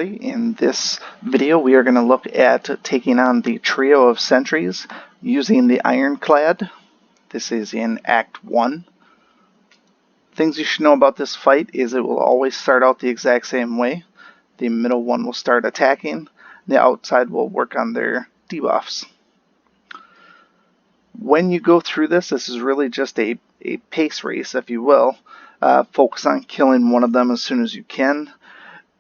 everybody. In this video we are going to look at taking on the trio of sentries using the Ironclad. This is in Act 1. Things you should know about this fight is it will always start out the exact same way. The middle one will start attacking, the outside will work on their debuffs. When you go through this is really just a pace race, if you will. Focus on killing one of them as soon as you can.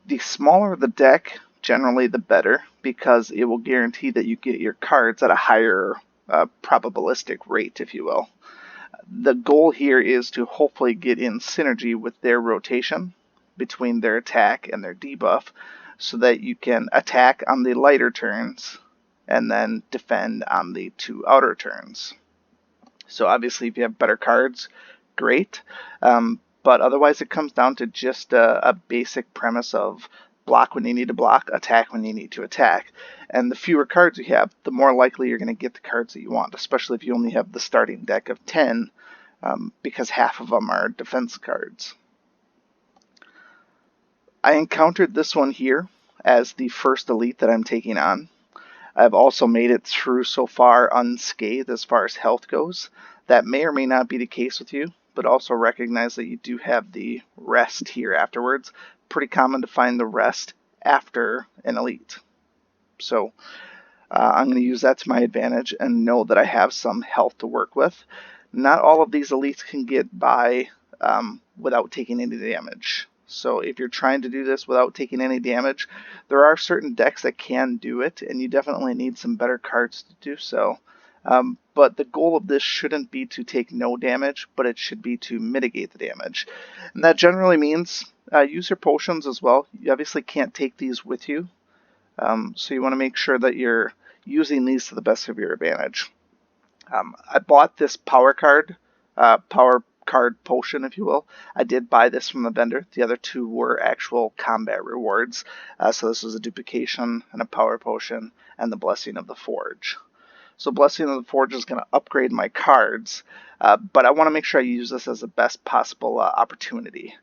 The smaller the deck, generally the better, because it will guarantee that you get your cards at a higher probabilistic rate, if you will. The goal here is to hopefully get in synergy with their rotation between their attack and their debuff, so that you can attack on the lighter turns and then defend on the two outer turns. So obviously if you have better cards, great. But otherwise it comes down to just a basic premise of block when you need to block, attack when you need to attack. And the fewer cards you have, the more likely you're going to get the cards that you want, especially if you only have the starting deck of 10, because half of them are defense cards. I encountered this one here as the first elite that I'm taking on. I've also made it through so far unscathed as far as health goes. That may or may not be the case with you, but also recognize that you do have the rest here afterwards. Pretty common to find the rest after an elite. So I'm going to use that to my advantage and know that I have some health to work with. Not all of these elites can get by without taking any damage. So if you're trying to do this without taking any damage, there are certain decks that can do it, and you definitely need some better cards to do so. But the goal of this shouldn't be to take no damage, but it should be to mitigate the damage. And that generally means use your potions as well. You obviously can't take these with you, so you want to make sure that you're using these to the best of your advantage. I bought this power card potion, if you will. I did buy this from the vendor. The other two were actual combat rewards. So this was a duplication and a power potion and the Blessing of the Forge. So Blessing of the Forge is going to upgrade my cards, but I want to make sure I use this as the best possible opportunity.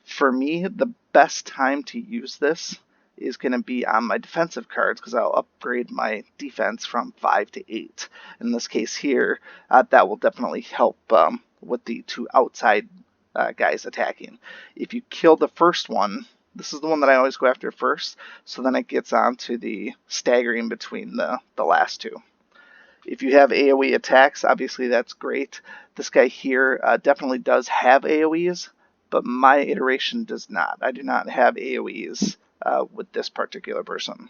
For me, the best time to use this is going to be on my defensive cards, because I'll upgrade my defense from 5 to 8. In this case here, that will definitely help with the two outside guys attacking. If you kill the first one, this is the one that I always go after first, so then it gets on to the staggering between the last two. If you have AoE attacks, obviously that's great. This guy here definitely does have AoEs, but my iteration does not. I do not have AoEs with this particular person.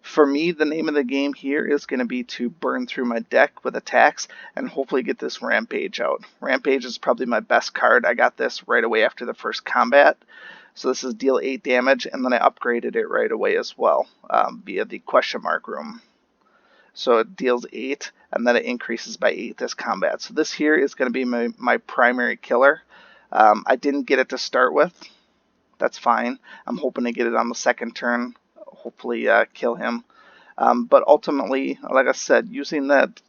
For me, the name of the game here is going to be to burn through my deck with attacks and hopefully get this Rampage out. Rampage is probably my best card. I got this right away after the first combat. So this is deal 8 damage, and then I upgraded it right away as well via the question mark room. So it deals 8, and then it increases by 8 this combat. So this here is going to be my primary killer. I didn't get it to start with. That's fine. I'm hoping to get it on the second turn, hopefully kill him. But ultimately, like I said, using that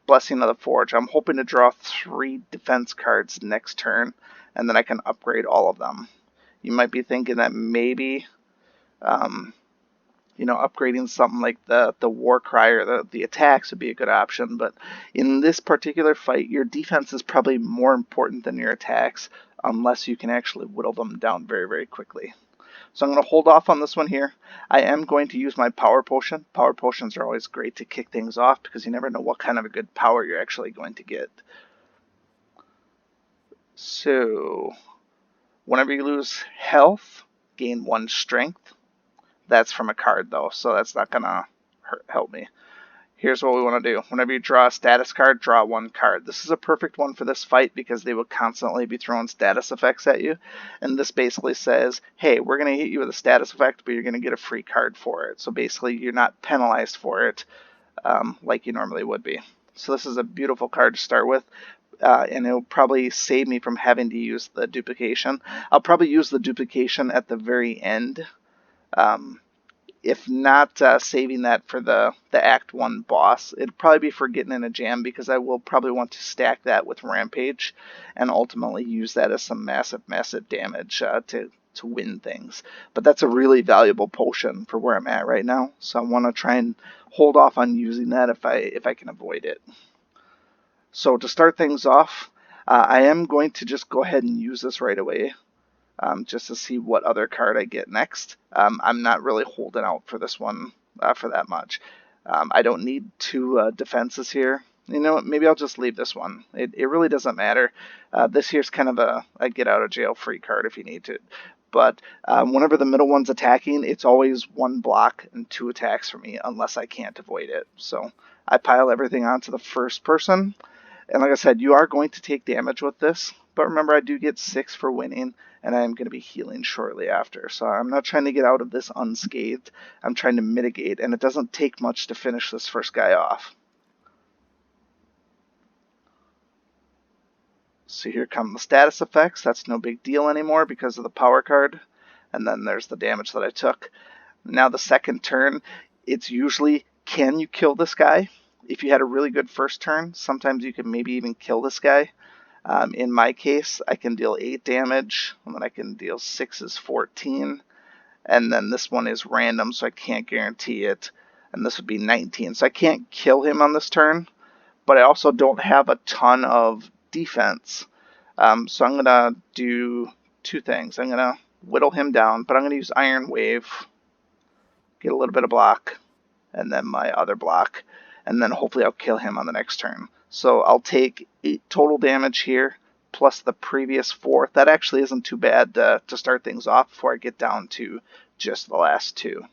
Blessing of the Forge, I'm hoping to draw 3 defense cards next turn, and then I can upgrade all of them. You might be thinking that maybe upgrading something like the War Cry or the attacks would be a good option, but in this particular fight, your defense is probably more important than your attacks, unless you can actually whittle them down very, very quickly. So I'm going to hold off on this one here. I am going to use my power potion. Power potions are always great to kick things off, because you never know what kind of a good power you're actually going to get. So whenever you lose health, gain 1 strength. That's from a card though, so that's not going to help me. Here's what we want to do. Whenever you draw a status card, draw 1 card. This is a perfect one for this fight, because they will constantly be throwing status effects at you. And this basically says, hey, we're going to hit you with a status effect, but you're going to get a free card for it. So basically, you're not penalized for it like you normally would be. So this is a beautiful card to start with. And it'll probably save me from having to use the duplication. I'll probably use the duplication at the very end. If not saving that for the Act 1 boss, it'd probably be for getting in a jam, because I will probably want to stack that with Rampage and ultimately use that as some massive, massive damage to to win things. But that's a really valuable potion for where I'm at right now, so I want to try and hold off on using that if I can avoid it. So to start things off, I am going to just go ahead and use this right away, just to see what other card I get next. I'm not really holding out for this one for that much. I don't need two defenses here. You know what, maybe I'll just leave this one. It really doesn't matter. This here's kind of a get out of jail free card if you need to. But whenever the middle one's attacking, it's always one block and two attacks for me unless I can't avoid it. So I pile everything onto the first person. And like I said, you are going to take damage with this. But remember, I do get 6 for winning, and I am going to be healing shortly after. So I'm not trying to get out of this unscathed. I'm trying to mitigate, and it doesn't take much to finish this first guy off. So here come the status effects. That's no big deal anymore because of the power card. And then there's the damage that I took. Now the second turn, it's usually, can you kill this guy? If you had a really good first turn, sometimes you can maybe even kill this guy. In my case, I can deal 8 damage, and then I can deal 6 is 14. And then this one is random, so I can't guarantee it. And this would be 19. So I can't kill him on this turn, but I also don't have a ton of defense. So I'm going to do 2 things. I'm going to whittle him down, but I'm going to use Iron Wave, get a little bit of block, and then my other block, and then hopefully I'll kill him on the next turn. So I'll take 8 total damage here, plus the previous 4. That actually isn't too bad to start things off before I get down to just the last 2.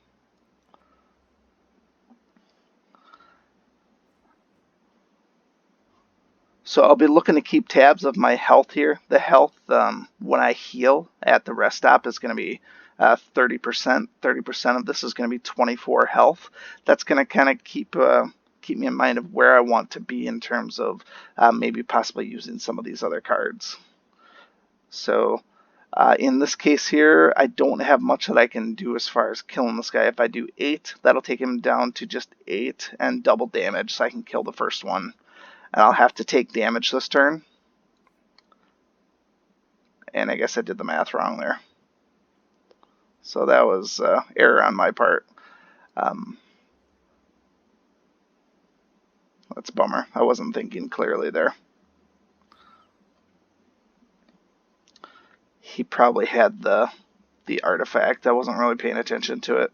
So I'll be looking to keep tabs of my health here. The health, when I heal at the rest stop, is going to be 30%. 30% of this is going to be 24 health. That's going to kind of keep me in mind of where I want to be in terms of maybe possibly using some of these other cards. So in this case here, I don't have much that I can do as far as killing this guy. If I do 8, that'll take him down to just 8 and double damage, so I can kill the first one. And I'll have to take damage this turn. And I guess I did the math wrong there. So that was error on my part. That's a bummer. I wasn't thinking clearly there. He probably had the artifact. I wasn't really paying attention to it.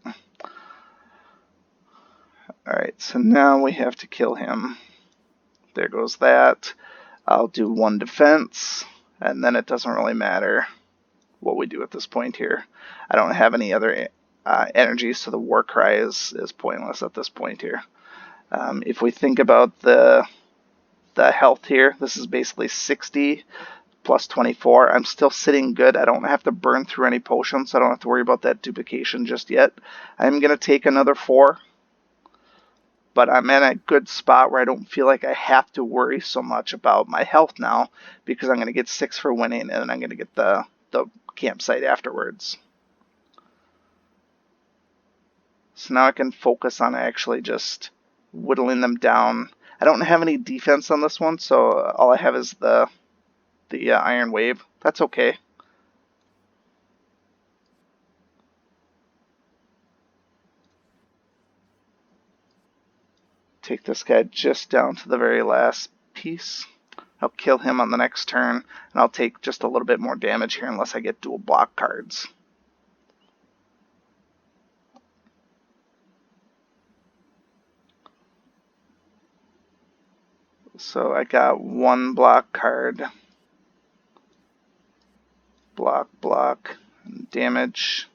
Alright, so now we have to kill him. There goes that. I'll do 1 defense, and then it doesn't really matter what we do at this point here. I don't have any other energy, so the war cry is pointless at this point here. If we think about the health here, this is basically 60 plus 24. I'm still sitting good. I don't have to burn through any potions, so I don't have to worry about that duplication just yet. I'm going to take another 4. But I'm in a good spot where I don't feel like I have to worry so much about my health now, because I'm going to get 6 for winning, and then I'm going to get the campsite afterwards. So now I can focus on actually just whittling them down. I don't have any defense on this one, so all I have is the Iron Wave. That's okay. Take this guy just down to the very last piece. I'll kill him on the next turn, and I'll take just a little bit more damage here unless I get dual block cards. So I got 1 block card. Block, and damage.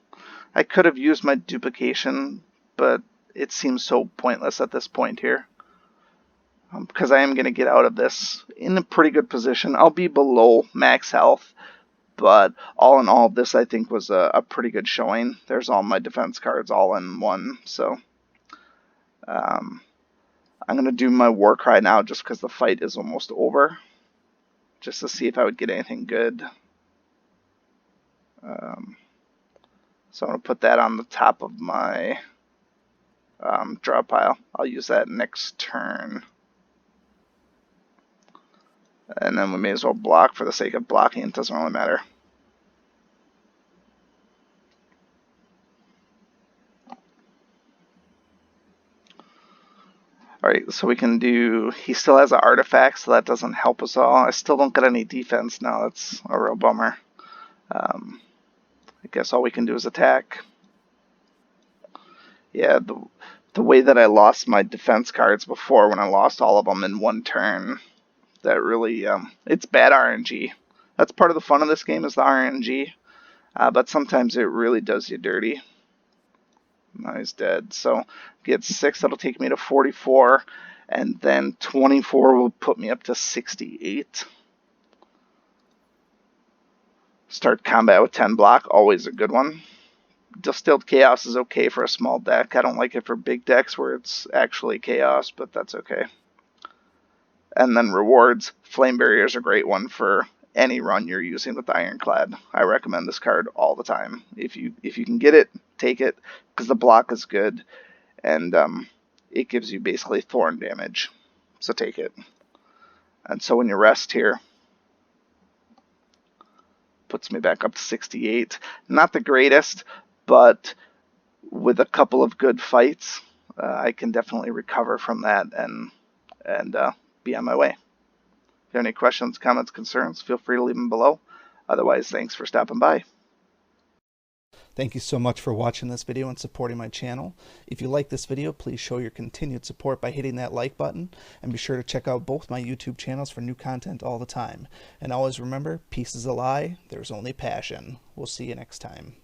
I could have used my duplication, but it seems so pointless at this point here. Because I am going to get out of this in a pretty good position. I'll be below max health, but all in all, this I think was a pretty good showing. There's all my defense cards all in one, so I'm going to do my war cry now just because the fight is almost over, just to see if I would get anything good. So I'm going to put that on the top of my draw pile. I'll use that next turn. And then we may as well block for the sake of blocking. It doesn't really matter. Alright, so we can do, he still has an artifact, so that doesn't help us all. I still don't get any defense now, that's a real bummer. I guess all we can do is attack. Yeah, the way that I lost my defense cards before, when I lost all of them in one turn, that really, it's bad RNG. That's part of the fun of this game, is the RNG, but sometimes it really does you dirty. Now he's dead. So get 6, that'll take me to 44, and then 24 will put me up to 68. Start combat with 10 block, always a good one. Distilled Chaos is okay for a small deck. I don't like it for big decks where it's actually chaos, but that's okay. And then rewards, Flame Barrier is a great one for any run you're using with Ironclad. I recommend this card all the time. If you can get it, take it, because the block is good, and it gives you basically thorn damage. So take it. And so when you rest here, puts me back up to 68. Not the greatest, but with a couple of good fights, I can definitely recover from that and be on my way. If you have any questions, comments, concerns, feel free to leave them below. Otherwise, thanks for stopping by. Thank you so much for watching this video and supporting my channel. If you like this video, please show your continued support by hitting that like button, and be sure to check out both my YouTube channels for new content all the time. And always remember, peace is a lie, there's only passion. We'll see you next time.